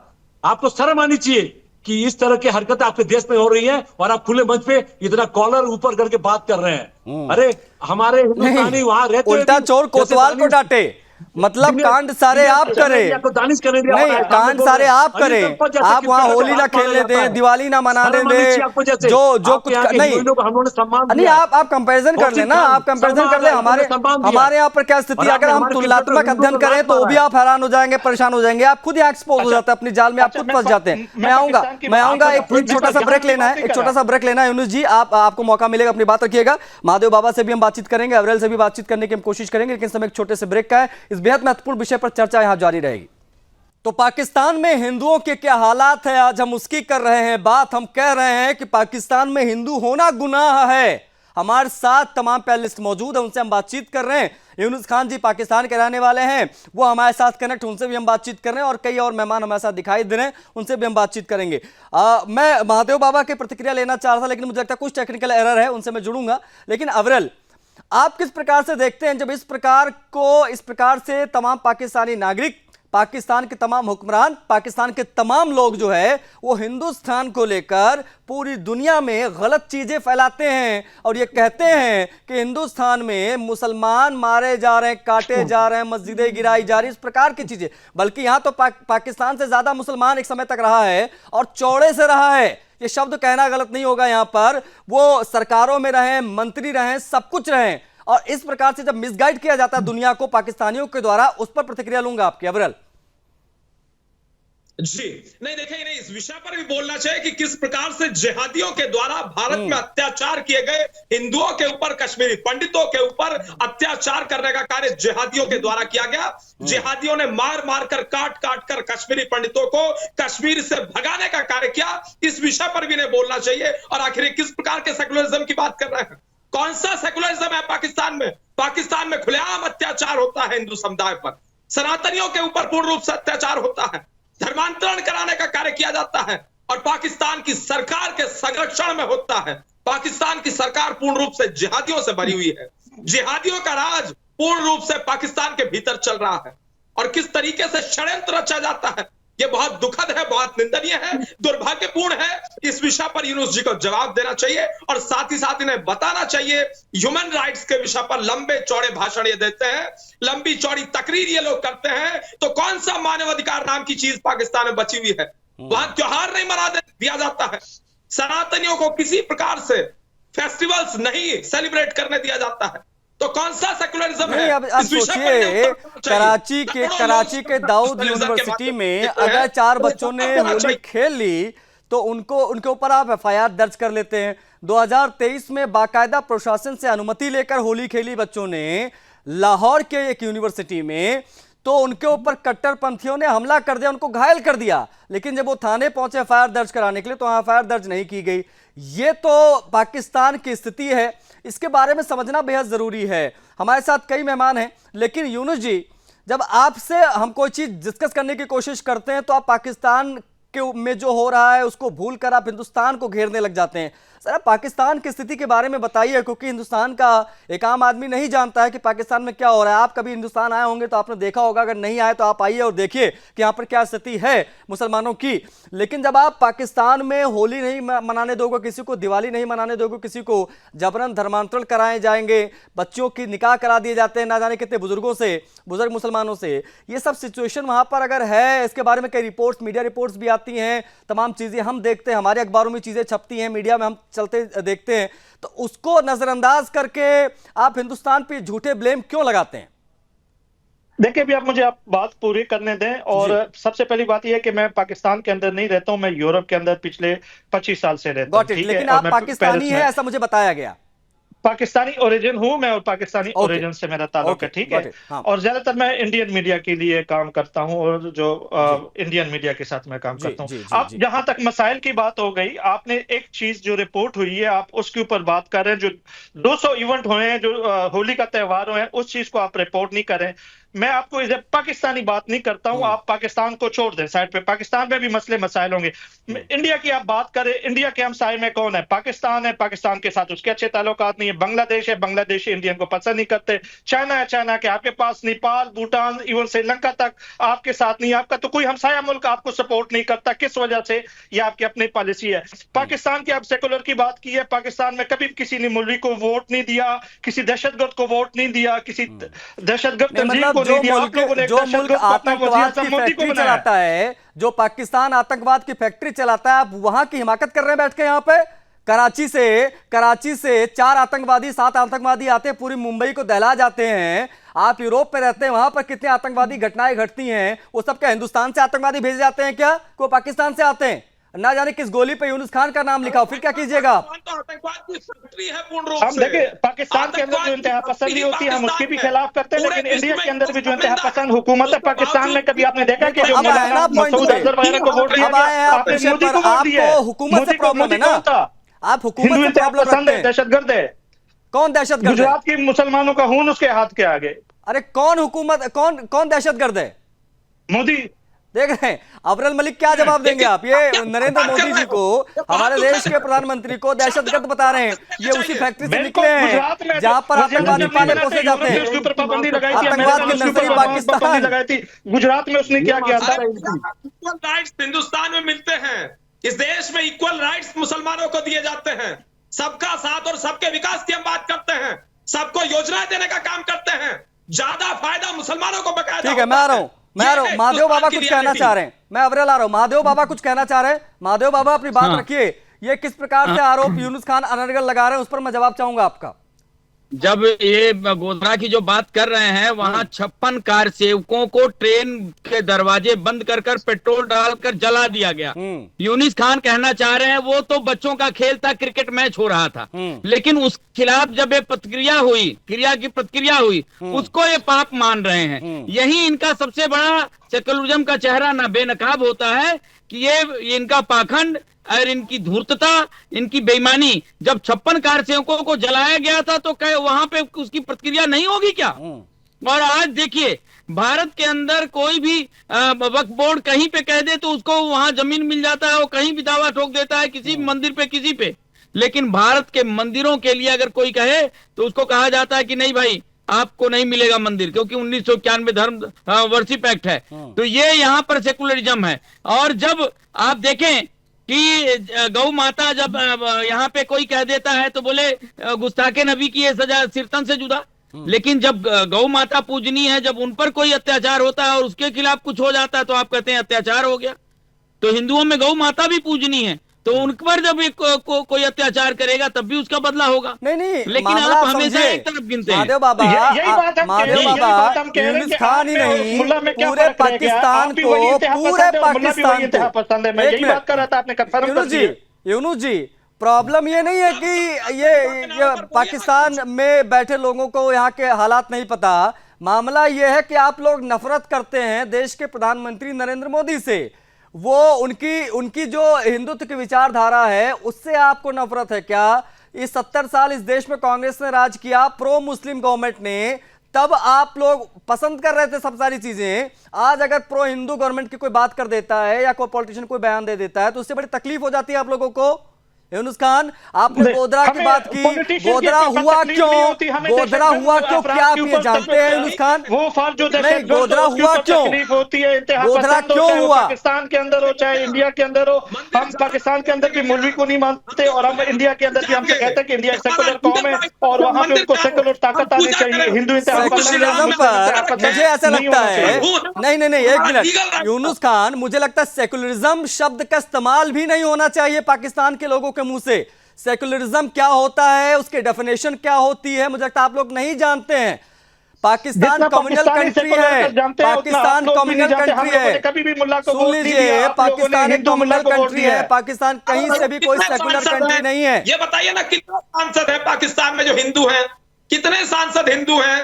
आपको शर्म आनी चाहिए कि इस तरह की हरकतें आपके देश में हो रही हैं, और आप खुले मंच पे इतना कॉलर ऊपर करके बात कर रहे हैं। अरे हमारे हिंदुस्तानी वहां रहते, उल्टा चोर कोतवाल को डांटे, मतलब कांड सारे आप करें, नहीं कांड सारे आप करें, आप वहाँ होली ना खेलने दें, दिवाली ना मनाने दें, जो कुछ नहीं, आप कंपैरिजन कर लेना, आप कंपैरिजन कर ले। हमारे यहाँ पर क्या स्थिति, अगर हम तुलनात्मक अध्ययन करें तो भी आप हैरान हो जाएंगे, परेशान हो जाएंगे, आप खुद यहाँ एक्सपोज हो जाते हैं, अपनी जाल में आप खुद फंस जाते हैं। मैं आऊंगा एक छोटा सा ब्रेक लेना है, एक छोटा सा ब्रेक लेना है। यूनुस जी, आपको मौका मिलेगा, अपनी बात रखिएगा। महादेव बाबा से भी हम बातचीत करेंगे, अवरेल से भी बातचीत करने की हम कोशिश करेंगे, लेकिन समय एक छोटे से ब्रेक का है। इस बेहद महत्वपूर्ण विषय पर चर्चा यहां जारी रहेगी। तो पाकिस्तान में हिंदुओं के क्या हालात है, आज हम उसकी कर रहे हैं बात। हम कह रहे हैं कि पाकिस्तान में हिंदू होना गुनाह है। हमारे साथ तमाम पैनलिस्ट मौजूद हैं, उनसे हम बातचीत कर रहे हैं। यूनुस खान जी पाकिस्तान के रहने वाले हैं, वो हमारे साथ कनेक्ट, उनसे भी हम बातचीत कर रहे हैं, और कई और मेहमान हमारे साथ दिखाई दे रहे हैं, उनसे भी हम बातचीत करेंगे। मैं महादेव बाबा की प्रतिक्रिया लेना चाह रहा था, लेकिन मुझे लगता है कुछ टेक्निकल एरर है, उनसे मैं जुड़ूंगा। लेकिन अवरेल, आप किस प्रकार से देखते हैं जब इस प्रकार से तमाम पाकिस्तानी नागरिक, पाकिस्तान के तमाम हुक्मरान, पाकिस्तान के तमाम लोग जो है वो हिंदुस्तान को लेकर पूरी दुनिया में गलत चीजें फैलाते हैं, और ये कहते हैं कि हिंदुस्तान में मुसलमान मारे जा रहे हैं, काटे जा रहे हैं, मस्जिदें गिराई जा रही, इस प्रकार की चीजें। बल्कि यहां तो पाकिस्तान से ज्यादा मुसलमान एक समय तक रहा है, और चौड़े से रहा है, ये शब्द कहना गलत नहीं होगा। यहां पर वो सरकारों में रहे, मंत्री रहे, सब कुछ रहे, और इस प्रकार से जब मिसगाइड किया जाता है दुनिया को पाकिस्तानियों के द्वारा, उस पर प्रतिक्रिया लूंगा आपकी। अवरेल जी, नहीं देखिए, नहीं इस विषय पर भी बोलना चाहिए कि किस प्रकार से जिहादियों के द्वारा भारत में अत्याचार किए गए, हिंदुओं के ऊपर, कश्मीरी पंडितों के ऊपर अत्याचार करने का कार्य जिहादियों के द्वारा किया गया। जिहादियों ने मार मार कर, काट काट कर कश्मीरी पंडितों को कश्मीर से भगाने का कार्य किया। इस विषय पर भी इन्हें बोलना चाहिए। और आखिर किस प्रकार के सेकुलरिज्म की बात कर रहे हैं? कौन सा सेकुलरिज्म है पाकिस्तान में? पाकिस्तान में खुलेआम अत्याचार होता है हिंदू समुदाय पर, सनातनियों के ऊपर पूर्ण रूप से अत्याचार होता है, धर्मांतरण कराने का कार्य किया जाता है, और पाकिस्तान की सरकार के संरक्षण में होता है। पाकिस्तान की सरकार पूर्ण रूप से जिहादियों से भरी हुई है। जिहादियों का राज पूर्ण रूप से पाकिस्तान के भीतर चल रहा है, और किस तरीके से षड्यंत्र रचा जाता है, यह बहुत दुखद है, बहुत निंदनीय है, दुर्भाग्यपूर्ण है। इस विषय पर यूनुस जी को जवाब देना चाहिए, और साथ ही साथ इन्हें बताना चाहिए। ह्यूमन राइट्स के विषय पर लंबे चौड़े भाषण ये देते हैं, लंबी चौड़ी तकरीर ये लोग करते हैं, तो कौन सा मानवाधिकार नाम की चीज पाकिस्तान में बची हुई है? वहां त्योहार नहीं मना दिया जाता है, सनातनियों को किसी प्रकार से फेस्टिवल्स नहीं सेलिब्रेट करने दिया जाता है, तो कौन सा सेकुलरिज्म है? अब सोचिए, कराची के दाऊद यूनिवर्सिटी में अगर 4 बच्चों ने होली खेल ली तो उनके ऊपर आप FIR दर्ज कर लेते हैं। 2023 में बाकायदा प्रशासन से अनुमति लेकर होली खेली बच्चों ने लाहौर के एक यूनिवर्सिटी में, तो उनके ऊपर कट्टरपंथियों ने हमला कर दिया, उनको घायल कर दिया, लेकिन जब वो थाने पहुंचे FIR दर्ज कराने के लिए तो FIR दर्ज नहीं की गई। ये तो पाकिस्तान की स्थिति है, इसके बारे में समझना बेहद जरूरी है। हमारे साथ कई मेहमान हैं, लेकिन यूनुस जी, जब आपसे हम कोई चीज डिस्कस करने की कोशिश करते हैं तो आप पाकिस्तान में जो हो रहा है उसको भूलकर आप हिंदुस्तान को घेरने लग जाते हैं। सर, पाकिस्तान की स्थिति के बारे में बताइए, क्योंकि हिंदुस्तान का एक आम आदमी नहीं जानता है कि पाकिस्तान में क्या हो रहा है। आप कभी हिंदुस्तान आए होंगे तो आपने देखा होगा, अगर नहीं आए तो आप आइए और देखिए कि यहाँ पर क्या स्थिति है मुसलमानों की। लेकिन जब आप पाकिस्तान में होली नहीं मनाने दोगे किसी को, दिवाली नहीं मनाने दोगे किसी को, जबरन धर्मांतरण कराए जाएंगे, बच्चों की निकाह करा दिए जाते हैं ना जाने कितने बुजुर्गों से, बुजुर्ग मुसलमानों से, ये सब सिचुएशन वहाँ पर अगर है, इसके बारे में कई रिपोर्ट्स, मीडिया रिपोर्ट्स भी आती हैं, तमाम चीज़ें हम देखते हैं, हमारे अखबारों में चीज़ें छपती हैं, मीडिया में हम चलते देखते हैं, तो उसको नजरअंदाज करके आप हिंदुस्तान पे झूठे ब्लेम क्यों लगाते हैं? देखिए, अभी आप बात पूरी करने दें। और सबसे पहली बात यह है कि मैं पाकिस्तान के अंदर नहीं रहता हूं, मैं यूरोप के अंदर पिछले 25 साल से रहता हूं, गॉट इट। ठीक है। लेकिन और आप मैं पाकिस्तानी पेरिस हैं में ऐसा मुझे बताया गया। पाकिस्तानी ओरिजिन हूं मैं, और पाकिस्तानी ओके ओरिजिन से मेरा ताल्लुक है, ओके ठीक गॉट है। इट। हाँ और ज्यादातर मैं इंडियन मीडिया के लिए काम करता हूं, और जो जी इंडियन मीडिया के साथ मैं काम जी करता हूं। जी जी आप जी। जहां तक मसाइल की बात हो गई, आपने एक चीज जो रिपोर्ट हुई है आप उसके ऊपर बात कर रहे हैं। जो 200 इवेंट हुए हैं, जो होली का त्योहार हुए हैं, उस चीज को आप रिपोर्ट नहीं करें। मैं आपको इधर पाकिस्तानी बात नहीं करता हूं, आप पाकिस्तान को छोड़ दें साइड पे। पाकिस्तान में भी मसले मसाइल होंगे। इंडिया की आप बात करें, इंडिया के हमसाये में कौन है? पाकिस्तान है, पाकिस्तान के साथ उसके अच्छे ताल्लुकात नहीं है। बांग्लादेश है, बांग्लादेशी इंडियन को पसंद नहीं करते। चाइना है, चाइना के आपके पास नेपाल, भूटान, इवन श्रीलंका तक आपके साथ नहीं। आपका तो कोई हमसाया मुल्क आपको सपोर्ट नहीं करता। किस वजह से? ये आपकी अपनी पॉलिसी है। पाकिस्तान की आप सेकुलर की बात की है, पाकिस्तान में कभी किसी ने मौलवी को वोट नहीं दिया, किसी दहशतगर्द को वोट नहीं दिया, किसी दहशतगर्द तंजीम मतलब को नहीं दिया। आप लोगों ने जो मुल्क आतंकवाद की फैक्ट्री चलाता है, जो पाकिस्तान आतंकवाद की फैक्ट्री चलाता है, आप वहां की हिमाकत कर रहे हैं बैठ के। यहाँ पे कराची से 4 आतंकवादी 7 आतंकवादी आते हैं, पूरी मुंबई को दहला जाते हैं। आप यूरोप में रहते हैं, वहां पर कितने आतंकवादी घटनाएं घटती हैं, वो सब क्या हिंदुस्तान से आतंकवादी भेजे जाते हैं क्या? को पाकिस्तान से आते हैं? ना जाने किस गोली पे यूनुस खान का नाम लिखा हो, फिर क्या कीजिएगा आप? तो आतंकवाद की फैक्ट्री है पूर्ण रूप हम से। देखिए, पाकिस्तान के अंदर जो इंतहा पसंदी होती है हम उसकी भी खिलाफ करते हैं, लेकिन इंडिया के अंदर भी जो इंतहा पसंद हुकूमत है पाकिस्तान में, कभी आपने देखा कि जो अब आए ना पॉइंट मसूद अजहर वगैरह को वोट दिया अब आए हैं गया? आप आपने विषय मोदी पर। को वोट दिया है। आपको हुकूमत से प्रॉब्लम है ना? आप हुकूमत हिंदू से इंतहा प्रॉब्लम पसंद रखते है, हैं। दहशतगर्द है। कौन दहशतगर्द है? गुजरात के मुसलमानों का खून उसके हाथ के आगे। अरे कौन हुकूमत, कौन दहशतगर्द है? मोदी। देख रहे हैं अबरल मलिक, क्या जवाब देंगे आप? ये नरेंद्र मोदी जी को, हमारे देश के प्रधानमंत्री को दहशतगर्द बता रहे हैं। ये उसी फैक्ट्री से निकले हैं जहां पर आतंकवादी पाले पोसे जाते हैं। उसके ऊपर पाबंदी लगाई थी, आतंकवाद की नर्सरी पाकिस्तान लगाई थी। गुजरात में उसने क्या किया था? इक्वल राइट्स हिंदुस्तान में मिलते हैं। इस देश में इक्वल राइट्स मुसलमानों को दिए जाते हैं। सबका साथ और सबके विकास की हम बात करते हैं, सबको योजनाएं देने का काम करते हैं। ज्यादा फायदा मुसलमानों को बकायदा। ठीक है, मैं आ रहा हूं। महादेव बाबा कुछ कहना चाह रहे हैं। मैं अबरल आ रहा हूं। महादेव बाबा कुछ कहना चाह रहे हैं। महादेव बाबा अपनी बात रखिए। ये किस प्रकार से आरोप यूनुस खान अनर्गल लगा रहे हैं, उस पर मैं जवाब चाहूंगा आपका। जब ये गोधरा की जो बात कर रहे हैं, वहां 56 कार सेवकों को ट्रेन के दरवाजे बंद कर पेट्रोल डालकर जला दिया गया। यूनुस खान कहना चाह रहे हैं वो तो बच्चों का खेल था, क्रिकेट मैच हो रहा था, लेकिन उस खिलाफ जब ये क्रिया की प्रतिक्रिया हुई, उसको ये पाप मान रहे हैं। यही इनका सबसे बड़ा सेकुलरिज्म का चेहरा ना बेनकाब होता है कि ये इनका पाखंड और इनकी धूर्तता, इनकी बेईमानी। जब 56 कार सेवकों को जलाया गया था तो कहे वहां पे उसकी प्रतिक्रिया नहीं होगी क्या? और आज देखिए, भारत के अंदर कोई भी वक्फ बोर्ड कहीं पे कह दे तो उसको वहां जमीन मिल जाता है, वो कहीं भी दावा ठोक देता है, किसी मंदिर पे किसी पे। लेकिन भारत के मंदिरों के लिए अगर कोई कहे तो उसको कहा जाता है कि नहीं भाई, आपको नहीं मिलेगा मंदिर, क्योंकि 1991 धर्म वर्शिप एक्ट है। तो ये यहाँ पर सेकुलरिज्म है। और जब आप देखें कि गौ माता जब यहाँ पे कोई कह देता है तो बोले गुस्ताखे नबी की ये सजा सिरतन से जुदा। लेकिन जब गौ माता पूजनी है, जब उन पर कोई अत्याचार होता है और उसके खिलाफ कुछ हो जाता है तो आप कहते हैं अत्याचार हो गया। तो हिंदुओं में गौ माता भी पूजनी है, तो उन पर जब कोई अत्याचार करेगा तब भी उसका बदला होगा। नहीं, लेकिन आप हमेशा एक तरफ गिनते हैं। महादेव बाबा, यूनुस खान ही नहीं, पूरे पाकिस्तान को, यूनुस जी, प्रॉब्लम ये नहीं है कि ये पाकिस्तान में बैठे लोगों को यहाँ के हालात नहीं पता। मामला ये है कि आप लोग नफरत करते हैं देश के प्रधानमंत्री नरेंद्र मोदी से। वो उनकी जो हिंदुत्व की विचारधारा है उससे आपको नफरत है क्या? इस 70 साल इस देश में कांग्रेस ने राज किया, प्रो मुस्लिम गवर्नमेंट ने, तब आप लोग पसंद कर रहे थे सब सारी चीजें। आज अगर प्रो हिंदू गवर्नमेंट की कोई बात कर देता है या कोई पॉलिटिशियन कोई बयान दे देता है तो उससे बड़ी तकलीफ हो जाती है आप लोगों को। यूनुस खान, आपने गोधरा की बात की, गोधरा हुआ क्यों? गोधरा हुआ क्यों? क्या आप ये जानते हैं यूनुस खान? वो फर्ज जो नहीं, गोधरा हुआ क्यों? होती है, गोधरा क्यों हुआ? पाकिस्तान के अंदर हो चाहे इंडिया के अंदर हो, हम पाकिस्तान के अंदर भी मौलवी को नहीं मानते, और हम इंडिया के अंदर भी हमसे कहते हैं कि इंडिया सेकुलर कौम है और वहां पे उनको सेकुलर ताकत आनी चाहिए। हिंदू सेकुलरिज्म पर मुझे ऐसा लगता है, नहीं, एक मिनट यूनुस खान, मुझे लगता है सेकुलरिज्म शब्द का इस्तेमाल भी नहीं होना चाहिए पाकिस्तान के लोगों के मुंह से। सेकुलरिज्म क्या होता है, उसकी डेफिनेशन क्या होती है, मुझे लगता है आप लोग नहीं जानते हैं। पाकिस्तान जितना कम्युनल पाकिस्तानी कंट्री सेकुलर है, जानते हैं, उतना आप पाकिस्तान लोग भी कम्युनल नहीं जानते। हम कंट्री लोगों ने है। कभी भी मुल्ला को सुन वोट नहीं लीजिए, दिया, आप लोगों ने पाकिस्तान एक हिंदू मुल्ला कम्युनल को वोट कंट्री दिया है, पाकिस्तान कहीं से भी कोई कितने सेकुलर सांसद कंट्री हैं? नहीं है। ये बताइए ना, कितने सांसद है पाकिस्तान में जो हिंदू हैं? कितने सांसद हिंदू हैं?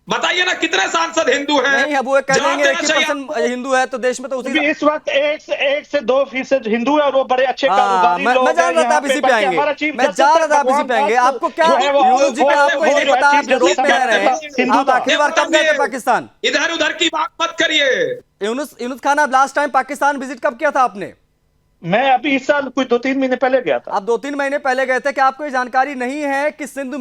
बताइए ना, कितने सांसद हिंदू हैं? नहीं, अब वो कह जवाब देंगे देना चाहिए 1% आपको। हिंदू है तो देश में तो उसी अभी इस वक्त 1 से 2% हिंदू है और वो बड़े अच्छे हाँ, कारोबारी लोग मैं जान रहा था आप इसी पे आएंगे, मैं जान रहा था आप इसी पे आएंगे। आपको क्या यूनुस जी का आपको ही नहीं पता, आप यूरोप में रह रहे हैं, आप आखिरी बार कब गए थे पाकिस्तान? इधर उधर की बात मत करिए। यूनुस खान, आप लास्ट टाइम पाकिस्तान विजिट कब किया था आपने? मैं अभी इस साल कुछ 2-3 महीने पहले गया था। आप 2-3 महीने पहले गए थे। क्या आपको ये जानकारी नहीं है कि सिंध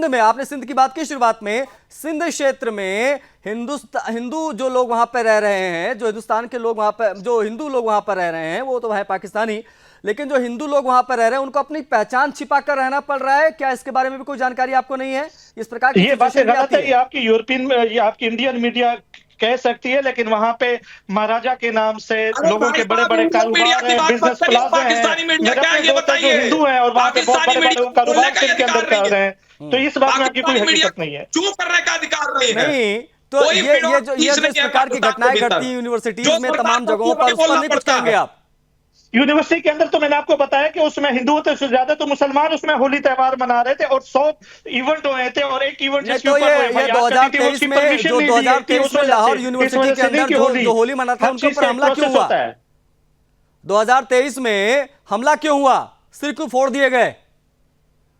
में आपने सिंध की बात की शुरुआत में, सिंध क्षेत्र में हिंदू जो लोग वहां पर रह रहे हैं, जो हिंदुस्तान के लोग वहां पर, जो हिंदू लोग वहां पर रह रहे हैं वो तो है पाकिस्तानी, लेकिन जो हिंदू लोग वहां पर रह रहे हैं उनको अपनी पहचान छिपा कर रहना पड़ रहा है। क्या इसके बारे में भी कोई जानकारी आपको नहीं है? इस प्रकार की ये बातें सिचुएशन भी गलत आती है, ये आपकी यूरोपियन, ये आपकी इंडियन मीडिया कह सकती है, लेकिन वहां पे महाराजा के नाम से लोगों के बड़े बड़े कारोबार है, बिजनेस प्लाजा है। मेरे अपने दोस्त हैं जो हिंदू हैं और वहां पे बहुत बड़े बड़े कारोबार सिंध के अंदर कर रहे हैं, तो इस बात में आपकी कोई हकीकत नहीं है। चुप करने का अधिकार नहीं है। नहीं, तो ये जो इस प्रकार की घटनाएं घटती हैं यूनिवर्सिटीज में, तमाम जगहों पर, उस पर नहीं कुछ कहेंगे आप? यूनिवर्सिटी के अंदर तो मैंने आपको बताया कि उसमें हिंदुओं से ज्यादा तो मुसलमान उसमें होली त्योहार मना रहे थे और 100 इवेंट हुए थे और एक इवेंट नहीं, तो ये 2023 में जो 2023 में लाहौर यूनिवर्सिटी के अंदर जो होली मना था उनके ऊपर हमला क्यों हुआ? 2023 में हमला क्यों हुआ? सिर क्यों फोड़ दिए गए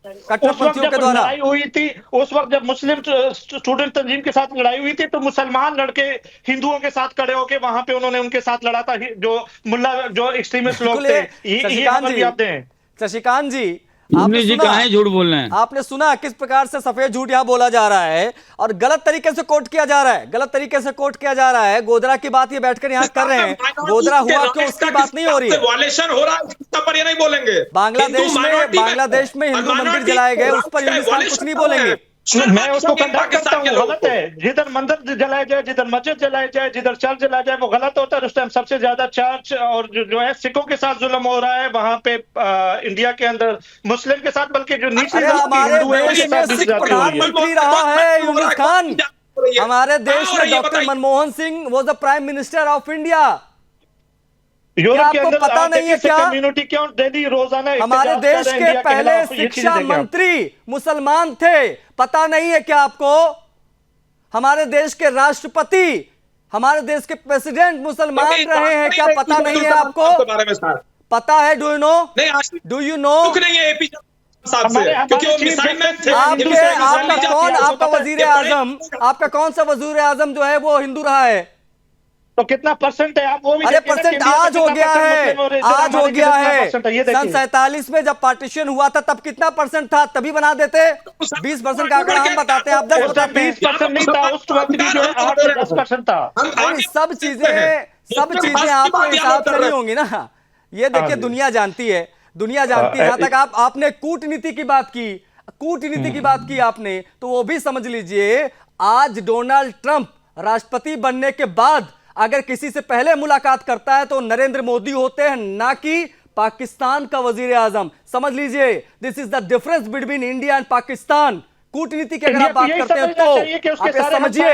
कट्टरपंथियों के द्वारा? लड़ाई हुई थी उस वक्त जब मुस्लिम स्टूडेंट तंजीम के साथ लड़ाई हुई थी, तो मुसलमान लड़के हिंदुओं के साथ खड़े होके वहां पे उन्होंने उनके साथ लड़ा था, जो मुल्ला जो एक्सट्रीमिस्ट लोग थे। ये खबर भी आप दें। शशिकांत जी, यूनुस जी कहाँ झूठ बोल रहे हैं? आपने सुना किस प्रकार से सफेद झूठ यहाँ बोला जा रहा है और गलत तरीके से कोट किया जा रहा है, गलत तरीके से कोट किया जा रहा है। गोधरा की बात ये बैठकर यहाँ कर रहे हैं, गोधरा हुआ क्यों उसकी बात नहीं हो रही है। वायलेशन हो रहा है पर ये नहीं बोलेंगे। बांग्लादेश में हिंदू मंदिर जलाए गए, उस पर यूनुस खान कुछ नहीं बोलेंगे। मैं उसको कंडक्ट करता हूँ, गलत है। जिधर मंदिर जलाया जाए, जिधर मस्जिद जलाया जाए, जिधर चर्च जलाया जाए, वो गलत होता है। उस टाइम सबसे ज्यादा चर्च और जो है सिखों के साथ जुल्म हो रहा है वहां पे इंडिया के अंदर, मुस्लिम के साथ, बल्कि जो निचली हमारे देश में सिख प्रधानमंत्री रहा है यूनुस खान। हमारे देश में doctor Manmohan Singh was the prime minister of India. Europe के आपको अंदर पता नहीं है क्या? कम्युनिटी क्यों डेली रोजाना हमारे देश के पहले शिक्षा मंत्री मुसलमान थे, पता नहीं है क्या आपको? हमारे देश के राष्ट्रपति, हमारे देश के प्रेसिडेंट मुसलमान रहे हैं, क्या पता नहीं है आपको? पता है? Do you know? Do you know? आपका वजीर आजम, आपका कौन सा वजीर आजम जो है वो हिंदू रहा है? तो कितना परसेंट है आप वो भी? अरे परसेंट आज हो गया है, आज हो गया है। सन 47 में जब पार्टीशन हुआ था तब कितना परसेंट था? तभी बना देते 20% का आंकड़ा हम बताते हैं, आप 10 बताते हैं। 20% नहीं था उस वक्त भी, जो है 8 से 10% था। सब चीजें आपके हिसाब से नहीं होंगी ना। ये देखिए, दुनिया जानती है, दुनिया जानती है। जहां तक आपने कूटनीति की बात की, कूटनीति की बात की आपने, तो वो भी समझ लीजिए, आज डोनाल्ड ट्रंप राष्ट्रपति बनने के बाद अगर किसी से पहले मुलाकात करता है तो नरेंद्र मोदी होते हैं, ना कि पाकिस्तान का वजीर आजम। समझ लीजिए, this is the difference between India and Pakistan. कूटनीति की अगर आप बात करते हैं तो आप समझिए,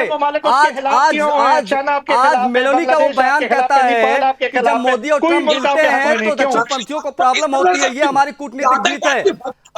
आज मेलोनी का वो बयान कहता है कि जब मोदी और ट्रंप मिलते हैं तो दक्षिणपंथियों को प्रॉब्लम होती है। ये हमारी कूटनीतिक जीत है।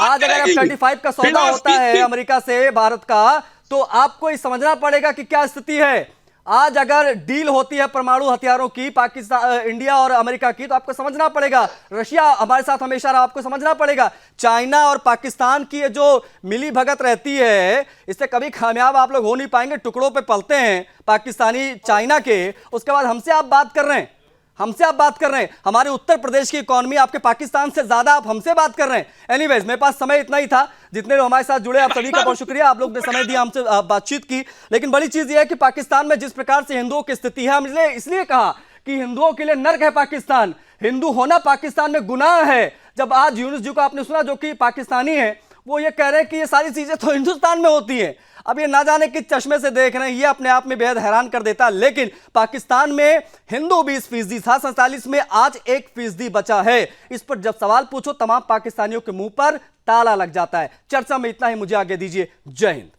आज अगर F-35 का सौदा होता है अमेरिका से भारत का, तो आपको ये समझना पड़ेगा कि क्या स्थिति है। आज अगर डील होती है परमाणु हथियारों की पाकिस्तान, इंडिया और अमेरिका की, तो आपको समझना पड़ेगा। रशिया हमारे साथ हमेशा रहा, आपको समझना पड़ेगा। चाइना और पाकिस्तान की ये जो मिली भगत रहती है, इससे कभी कामयाब आप लोग हो नहीं पाएंगे। टुकड़ों पे पलते हैं पाकिस्तानी चाइना के। उसके बाद हमसे आप बात कर रहे हैं, हमारे उत्तर प्रदेश की इकॉनमी आपके पाकिस्तान से ज्यादा, आप हमसे बात कर रहे हैं। एनीवेज, मेरे पास समय इतना ही था। जितने लोग हमारे साथ जुड़े, आप सभी का बहुत शुक्रिया, आप लोग ने समय दिया, हमसे बातचीत की। लेकिन बड़ी चीज यह है कि पाकिस्तान में जिस प्रकार से हिंदुओं की स्थिति है, हमने इसलिए कहा कि हिंदुओं के लिए नर्क है पाकिस्तान, हिंदू होना पाकिस्तान में गुनाह है। जब आज यूनुस जी को आपने सुना, जो कि पाकिस्तानी है, वो ये कह रहे हैं कि ये सारी चीजें तो हिंदुस्तान में होती हैं। अब ये ना जाने किस चश्मे से देख रहे हैं, ये अपने आप में बेहद हैरान कर देता। लेकिन पाकिस्तान में हिंदू 20% था 47 में, आज 1% बचा है। इस पर जब सवाल पूछो, तमाम पाकिस्तानियों के मुंह पर ताला लग जाता है। चर्चा में इतना ही, मुझे आगे दीजिए। जय हिंद।